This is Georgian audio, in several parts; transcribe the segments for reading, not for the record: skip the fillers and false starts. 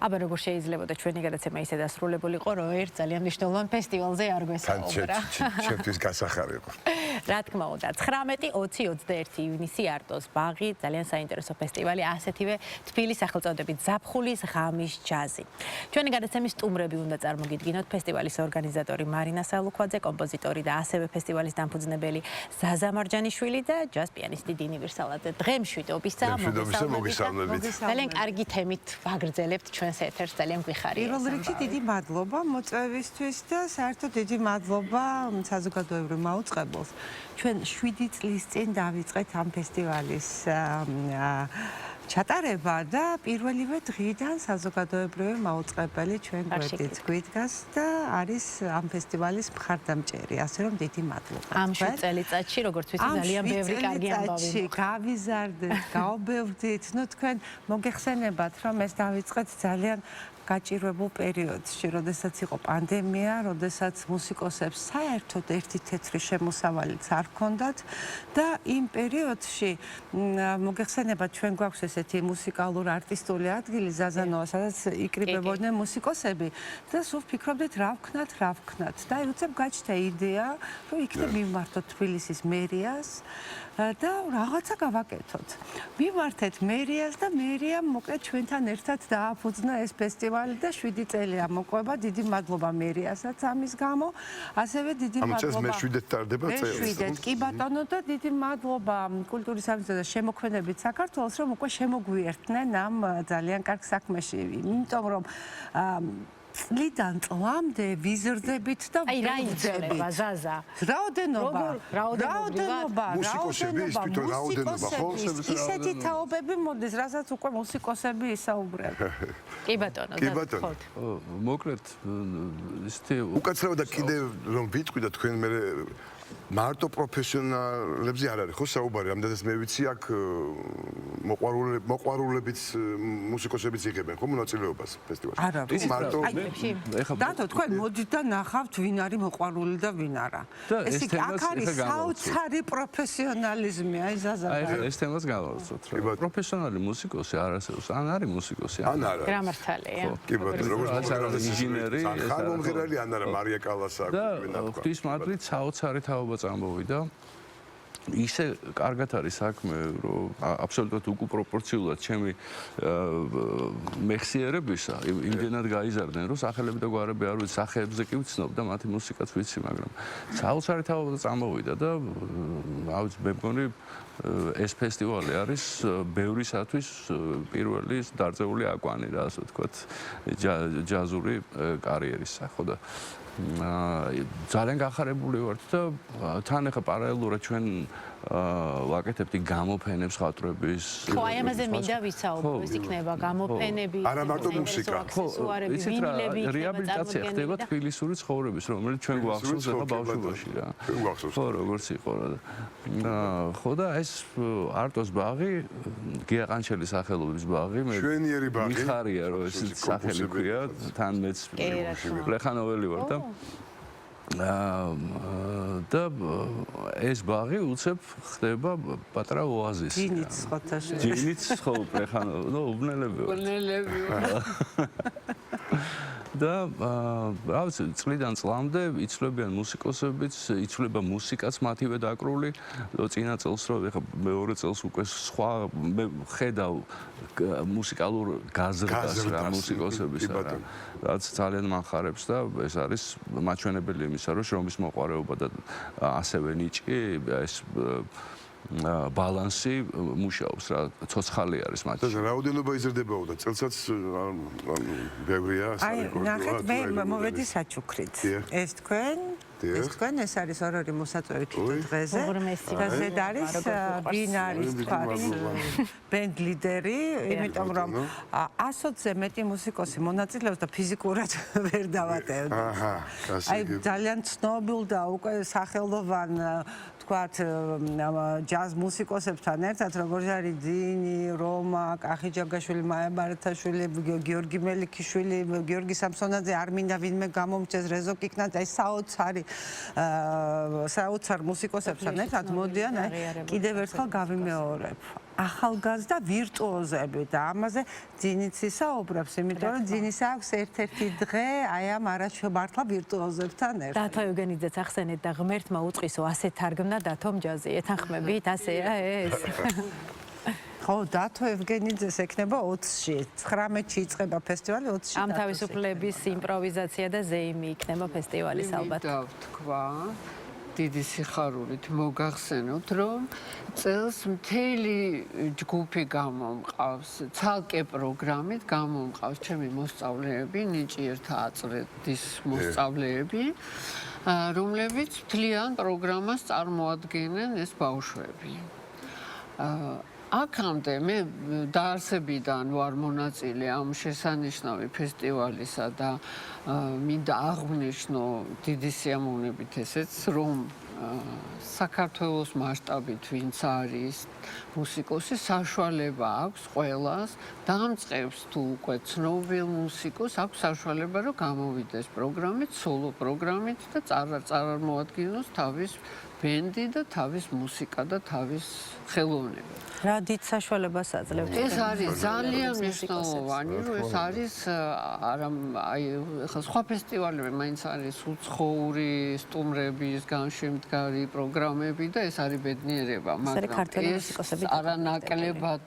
აბა როგორ შეიძლება და ჩვენი გადაცემა ისე დასრულებულიყო, რომ ერთ ძალიან მნიშვნელოვან ფესტივალზე არ გვესაუბრა. ჩემთვის გასახარი იყო. რა თქმა უნდა, 19, 20, 21 ივნისი არტოს ბაღი, ძალიან საინტერესო ფესტივალი, ასეთივე თბილის სახელწოდებით ზაფხულის ღამის ჯაზი. ჩვენი გადაცემის სტუმრები უნდა წარმოგიდგინოთ ფესტივალის ორგანიზატორი მარინა სალუქვაძე, კომპოზიტორი და ასევე φესტივალის დამფუძნებელი ზაზა მარჯანიშვილი და ჯაზ პიანისტი დინი ვირსალაძე. დღემ მშვიდობისა, მოგესალმებით. ძალიან კარგი თემით ვაგრძელებთ ჩვენს ეთერს, ძალიან გვიხარია. პირველ რიგში დიდი მადლობა მოწვევისთვის და საერთოდ დიდი მადლობა საზოგადოებრივ მაუწყებელს. ჩვენ 7 წლის წინ დავიწყეთ ამ ფესტივალის ჩატარება და პირველივე დღიდან საზოგადოებრივი მაუწყებელი ჩვენ გვერდით გვიდგას და არის ამ ფესტივალის მხარდამჭერი, ასე რომ დიდი მადლობა. ამ წელიწადში, როგორც ვიცი, ძალიან ბევრი კარგი ამბავი გავიზარდეთ, გავბევდით, ნუ თქვენ მოგეხსენებათ, რომ ეს დავიწყეთ ძალიან გაჭირვებულ პერიოდში, როდესაც იყო პანდემია, როდესაც მუსიკოსებს საერთოდ ერთი თეთრი შემოსავალიც არ ჰქონდათ და იმ პერიოდში მოგეხსენებათ, ჩვენ გვაქვს ესეთი მუსიკალურ არტისტული ადგილი ზაზანოვა, სადაც იკრიბებოდნენ მუსიკოსები და სულ ფიქრობდით რა ვქნათ და უცებ გაჩნდა იდეა, რომ იქნებ მივმართოთ თბილისის მერიას და რაღაცა გავაკეთოთ. მივმართეთ მერიას და მერიამ მოკლედ ჩვენთან ერთად დააფუძნა ეს ფესტივალი და 7 წელია მოყვება. დიდი მადლობა მერიასაც ამის გამო. ასევე დიდი მადლობა. მე 7-ით ტარდება წელი. 7-ით კი ბატონო და დიდი მადლობა კულტურის სამინისტროს შემოქმედებით საქართველოს, რომ უკვე შემოგვიერთნენ ამ ძალიან კარგ საქმეში. იმიტომ რომ წლიდან წლამდე ვიზრდებით და ვიზრდებით. ზაზა. რაოდენობა. მუსიკოსების ისეთი თაობები მოდის, რასაც უკვე მუსიკოსები ისაუბრებენ. კი ბატონო. მოკლედ ისეთი უკაცრავად და კიდევ რომ ვიტყვი და თქვენ მე მარტო პროფესიონალებზე არ არის ხო საუბარი, ამდენად მე ვიცი აქ მოყვარულებიც მუსიკოსებიც იღებენ ხო მონაწილეობას ფესტივალში. არა, დათო თქვენ მოდით და ნახავთ ვინ არის მოყვარული და ვინ არა. ეს აქ არის საოცარი პროფესიონალიზმი, აი ზაზა. აი ეს თემას გავაუწოთ რა. პროფესიონალი მუსიკოსი არ არსებობს, ან არის მუსიკოსი, ან არა. გრამართალია. კი ბატონო, როგორც ინჟინერი, ხან მომღერალი ან არა, მარია კალასა გვინა თქვა. და ღვთის მადლით საოცარი თაობა წამოვიდა. ისე კარგად არის საქმე, რომ აბსოლუტურად უკუპროპორციულად ჩემი მეხსიერებისა იმდენად გაიზარდნენ, რომ სახელები და გვარები არ ვიცი, სახეებზე კი ვცნობ და მათი მუსიკაც ვიცი, მაგრამ საოცარი თაობა წამოვიდა და მე მგონი ეს ფესტივალი არის ბევრისათვის პირველი დარძეული აკვანი რა, ასე ვთქვათ, ჯაზური კარიერისა, ხო და ძალიან გახარებული ვართ და თან ახლა პარალელურად ჩვენ ვაკეთებთ გამოფენებს ხატრების. ხო, აი ამაზე მინდა ვისაუბრო, ეს იქნება გამოფენები, არა მარტო მუსიკა. აქსესუარები, ვინილები, რეაბილიტაცია ხდება თბილისური ცხოვრების, რომელიც ჩვენ გვახსოვს ახლა ბავშვობაში რა. ხო, როგორც იყო რა. ხო და ეს არტოს ბაღი, გიაყანჩელის სახელობის ბაღი, მე მიხარია რომ ეს სახელი ქვია, თან მეც პლეხანოველი ვარ და და ეს ბაღი უცებ ხდება პატარა ოაზისი. ჯინიც ხო პრეხანო, ნუ უბნელები. და რა ვიცი, წლიდან წლამდე იცვლებიან მუსიკოსებიც, იცვლება მუსიკაც მათივე დაკრული. წინა წელს რო ეხა მეორე წელს უკვე სხვა მე ხედავ მუსიკალურ გაზრდას რა მუსიკოსებისა რა. რაც ძალიან მახარებს და ეს არის მაჩვენებელი იმისა, რომ შრომის მოყვარეობა და ასევე ნიჭი ეს ბალანსი მუშაობს რა, ცოცხალი არის მათი. და რაოდენობა იზრდებაო და წელსაც ბევრია, აი, ნახეთ, მე მოვედი საჩუქრით. ეს თქვენ ეს არის ორ-ორი მოსაწვევი თვითონ დღეზე. და ზედ არის ვინ არის თქვათ ბენდ ლიდერი, იმიტომ რომ 100-ზე მეტი მუსიკოსი მონაწილეობს და ფიზიკურად ვერ დავატევდი. აი, ძალიან ცნობილ და უკვე სახელოვან თქვათ ჯაზ მუსიკოსებთან ერთად, როგორც არის დინი, რომა, კახი ჯაგაშვილი, მაია ბარათაშვილი, გიორგი მელიქიშვილი, გიორგი სამსონაძე, არ მინდა ვინმე გამომჩეს, რეზო კიკნაძე, აი საოცარ მუსიკოსებთან ერთად მოდიან, აი კიდევ ერთხელ გავიმეორებ. ახალგაზრდა ვირტუოზები და ამაზე ძინიც ისაუბრებს, იმიტომ რომ ძინის აქვს ერთ-ერთი დღე აი ამ არაჩვეულებრივ ვირტუოზებთან ერთად. დათო ევგენიძეც ახსენეთ და ღმერთმა უწყისო ასე თარგმნა დათომ ჯაზი. ეთანხმებით ასეა ეს. ხო, დათო ევგენიძეს ექნება 20-ში, 19-ში იწყება ფესტივალი, 20-ში. ამ თავისუფლების იმპროვიზაცია და ზეიმი იქნება ფესტივალის ალბათ. თქვა დიდი სიხარულით მოგახსენოთ, რომ წელს მთელი ჯგუფი გამომყავს, ცალკე პროგრამით გამომყავს ჩემი მოსწავლეები, ნიჭიერთა აწრედის მოსწავლეები, რომლებიც მთლიან პროგრამას წარმოადგენენ ეს ბავშვები. აქამდე მე დაარსებიდან ვარ მონაწილე ამ შესანიშნავი ფესტივალისა და მინდა აღვნიშნო დიდი სიამოვნებით ესეც, რომ საქართველოს მასშტაბით ვინც არის მუსიკოსი, საშუალება აქვს ყველას, დამწყებს თუ უკვე ცნობილ მუსიკოს, აქვს საშუალება რომ გამოვიდეს პროგრამით, სოლო პროგრამით და წარმოადგინოს თავის ბენდი და თავის მუსიკა და თავის ხელოვნება. რა დიდ საშუალებას აძლევთ? ეს არის ძალიან მნიშვნელოვანი, რომ ეს არის აი ხა სხვა ფესტივალები მაინც არის უცხოური სტუმრების განშემდგარი პროგრამები და ეს არის ბედნიერება, მაგრამ ეს არანაკლებად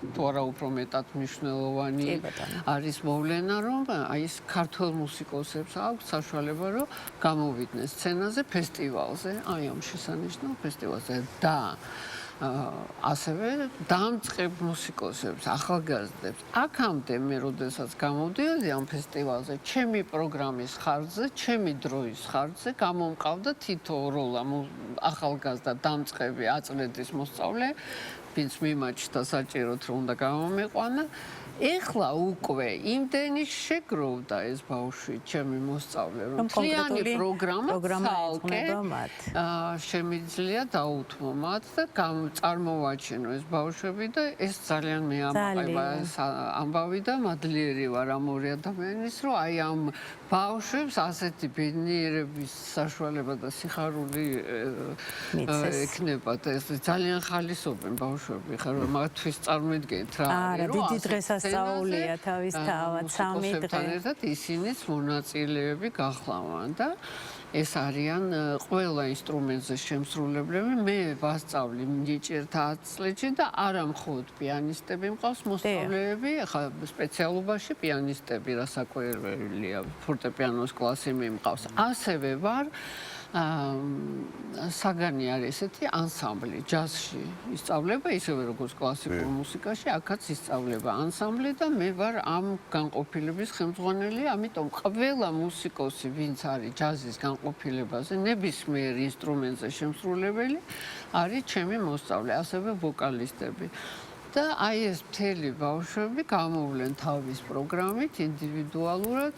თუ არა უფრო მეტად მნიშვნელოვანი არის მოვლენა, რომ აი ეს ქართველ მუსიკოსებს აქვს საშუალება, რომ გამოვიდნენ სცენაზე, ფესტივალზე, აი ამ შესანიშნავ ფესტივალზე და ასევე დამწყებ მუსიკოსებს, ახალგაზრდებს. აქამდე მე როდესაც გამოვდიოდი ამ ფესტივალზე, ჩემი პროგრამის ხარჯზე, ჩემი დროის ხარჯზე გამომყავდა თითოეულ ახალგაზრდა დამწყები აწრედის მოსწავლე, ვინც მიმაჩნდა საჭიროდ რომ უნდა გამომეყვანა. ეხლა უკვე იმდენი შეგროვდა ეს ბავშვი, ჩემი მოსწავლე, რომ მთლიანი პროგრამა ცალკე შემიძლია დაუთმო მათ და წარმოვაჩინო ეს ბავშვები და ეს ძალიან მეამაყება ეს ამბავი და მადლიერი ვარ ამ ორი ადამიანის, რომ აი ამ ბავშვებს ასეთი ბედნიერების საშუალება და სიხარული ექნებათ. ეს ძალიან ხალისობენ ბავშვები, ხარ მათთვის წარმოიდგენთ რა არის, რომ დიდი დღესასწაულია თავის თავად, 3 დღე. ერთად ისინიც მონაწილეები გახლავან და ეს არიან ყველა ინსტრუმენტზე შემსრულებლები. მე ვასწავლი ნიჭიერთა აწლეთში და არა მხოლოდ პიანისტები მყავს მოსწავლეები, ახლა სპეციალობაში პიანისტები რასაკვირველია, ფორტეპიანოს კლასი მიმყავს. ასევე ვარ საგანი არის ესეთი ანსამბლი ჯაზში ისწავლება ისევე როგორც კლასიკურ მუსიკაში, აქაც ისწავლება ანსამბლი და მე ვარ ამ განყოფილების ხელმძღვანელი, ამიტომ ყველა მუსიკოსი, ვინც არის ჯაზის განყოფილებაზე, ნებისმიერ ინსტრუმენტზე შემსრულებელი, არის ჩემი მოსწავლე, ასევე ვოკალისტები. და აი ეს მთელი ბავშვები გამოვლენ თავის პროგრამით ინდივიდუალურად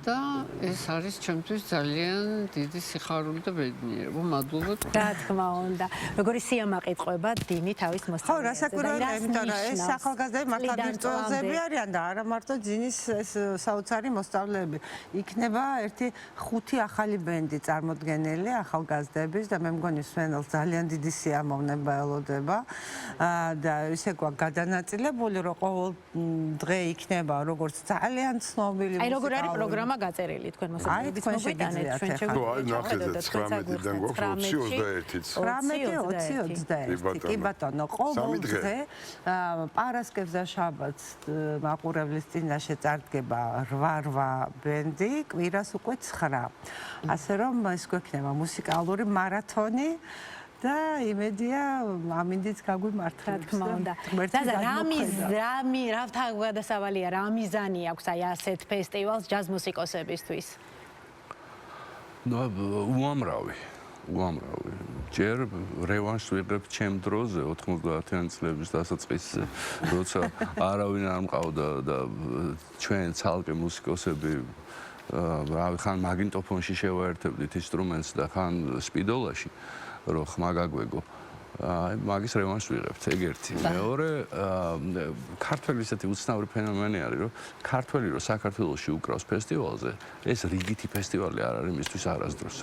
და ეს არის ჩემთვის ძალიან დიდი სიხარული და ბედნიერება. მადლობა. რა თქმა უნდა. როგორი სიამაყე იტყვება დინი თავის მოსწავლეზე. ხო, რასაკვირველია, იმიტომ რომ ეს ახალგაზრდები მართლა ვირტუოზები არიან და არა მარტო ძინის ეს საოცარი მოსწავლეები. იქნება ერთი 5 ახალი ბენდი წარმოდგენილი ახალგაზრდების და მე მგონი სვენელს ძალიან დიდი სიამოვნება ელოდება და ისე გვაქვს გადანაწილებული, რომ ყოველ დღე იქნება როგორც ძალიან ცნობილი აი როგორ არის პროგრამა გაწერილი თქვენ მოსახლეობის მოგვიტანეთ ჩვენ აი ნახეთ 19-დან გვაქვს 20-21. კი ბატონო, ყოველ დღე პარასკევს და შაბათს მაყურებლის წინაშე წარდგება 8 ბენდი, კვირას უკვე 9. ასე რომ ეს გვექნება მუსიკალური მარათონი და იმედია ამინდიც გაგვიმართლა. რა თქმა უნდა. რა თავგადასავალია, რა მიზანი აქვს აი ასეთ ფესტივალს ჯაზ მუსიკოსებისთვის? უამრავი. ჯერ რევანშს ვიღებ ჩემ დროზე 90-იან წლების დასაწყისზე, როცა არავინ არ მყავდა და ჩვენ ცალკე მუსიკოსები ხან მაგნიტოფონში შევაერთებდით ინსტრუმენტს და ხან სპიდოლაში რომ ხმა გაგვეგო. აი მაგის რევანშს ვიღებთ, ეგ ერთი. მეორე, ქართველი ისეთი უცნაური ფენომენი არის, რომ ქართველი რო საქართველოში უკრავს ფესტივალზე, ეს რიგითი ფესტივალი არ არის მისთვის არასდროს.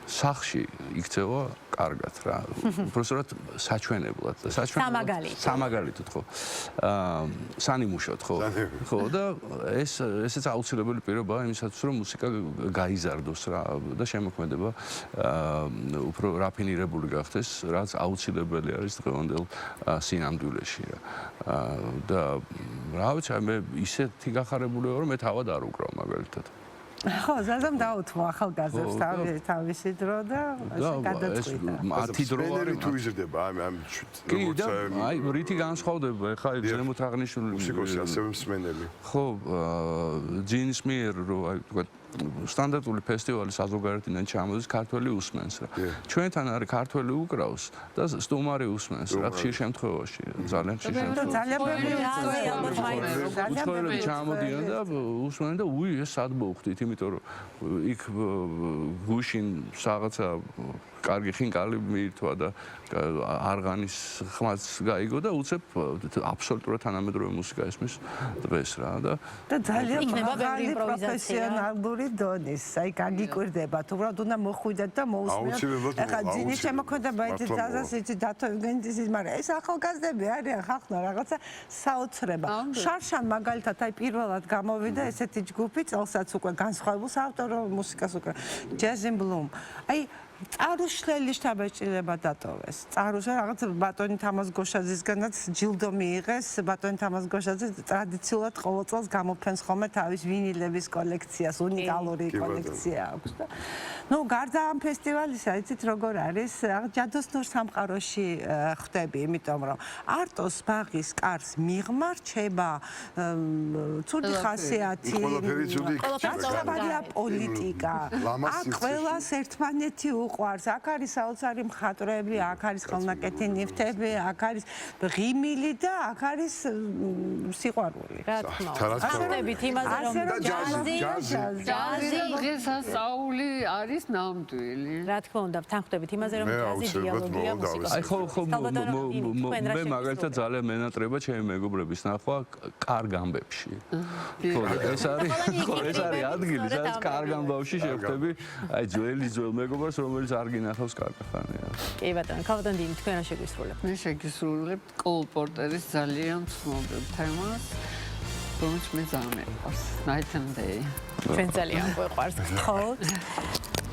სახში იქცევა კარგად რა. უბრალოდ საჩვენებლად და სამაგალითოდ ხო. სანიმუშოდ ხო. ხო და ესეც აუცილებელი პირობაა იმისათვის რომ მუსიკა გაიზარდოს რა და შემოქმედება უფრო რაფინირებული გახდეს, რაც აუცილებელი არის დღევანდელ სინამდვილეში რა. და რა ვიცი, მე ისეთი გახარებული ვარ, რომ მე თავად არ უკრავ მაგალითად. ხო, ზაზამ დაუთმო ახალგაზრდებს თავისი დრო და გადაწყვიტა. მათი დრო არის თუ იზრდება ამ კი და აი რითი განსხვავდება ხა ზემოთ აღნიშნული მუსიკოსი ასევე მსმენელი. ხო, ჯინის მიერ რო აი თქვა სტანდარტული ფესტივალი საზოგადოებიდან ჩამოდის ქართველი უსმენს რა. ჩვენთან არის ქართველი უკრავს და სტუმარი უსმენს რა ხშირ შემთხვევაში ძალიან ხშირ შემთხვევაში. ძალიან უცხოელები ჩამოდიან და უსმენენ და უი ეს სად მოვხდით, იმიტომ რომ იქ გუშინ რაღაცა კარგი ხინკალი მიირთვა და არღანის ხმაც გაიგო და უცებ აბსოლუტურად თანამედროვე მუსიკა ესმის დღეს რა და ძალიან მაღალი პროფესიონალური დონის, აი გაგიკვირდებათ, უბრალოდ უნდა მოხვიდეთ და მოусმინოთ. ეხლა ძინის შემოქმედება იცით ზაზას იცით დათო ევგენიძის, მაგრამ ეს ახალგაზრდები არიან ხალხმა რაღაცა საოცრება. შარშან მაგალითად აი პირველად გამოვიდა ესეთი ჯგუფი წელსაც უკვე განსხვავებულ საავტორო მუსიკას უკვე Jazz in Bloom. აი წარუშლელი შთაბეჭდილება დატოვეს. წარუშლე რაღაც ბატონი თამაზ გოშაძისგანაც ჯილდო მიიღეს. ბატონი თამაზ გოშაძე ტრადიციულად ყოველ წელს გამოფენს ხოლმე თავის ვინილების კოლექციას, უნიკალური კოლექცია აქვს და ნუ გარდა ამ ფესტივალისა, იცით როგორ არის, ჯადოსნურ სამყაროში ხვდები, იმიტომ რომ არტოს ბაღის კარს მიღმა რჩება ცუდი ხასიათი, ყველაფერია პოლიტიკა. აქ ყველას ერთმანეთი უყვარს, აქ არის საოცარი მხატვრები, აქ არის ხელნაკეთი ნივთები, აქ არის ღიმილი და აქ არის სიყვარული. რა თქმა უნდა. ახსენებით იმაზე რომ ჯაზი დღესასწაული არის ნამდვილი. რა თქმა უნდა, თანხმდებით იმაზე რომ ჯაზი დიალოგია მუსიკოსთან. აი ხო მე მაგალითად ძალიან მენატრება ჩემი მეგობრების ნახვა კარგ ამბებში. ხო ეს არის ადგილი, სადაც კარგ ამბავში შეხვდები აი ძველ მეგობრს რომელიც არ გინახავს კარგახანია. კი ბატონო, ქალბატონ დინი, თქვენ რა შეგისრულებთ? მე შეგისრულებთ კოლ პორტერის ძალიან ცნობილ თემას, რომელიც მე ძალიან მეყვარს, Night and Day. ჩვენ ძალიან გვეყვარს, გთხოვთ.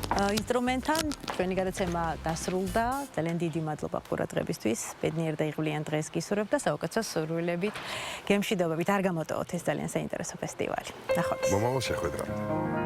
ინსტრუმენტთან ჩვენი გადაცემა დასრულდა. ძალიან დიდი მადლობა ყურადღებისთვის. ბედნიერ და იღვლიან დღეს გისურვებთ და საუკეთესო სურვილებით, გემშვიდობებით არ გამოტოვოთ ეს ძალიან საინტერესო ფესტივალი. ნახვამდის. მომავალ შეხვედრამდე.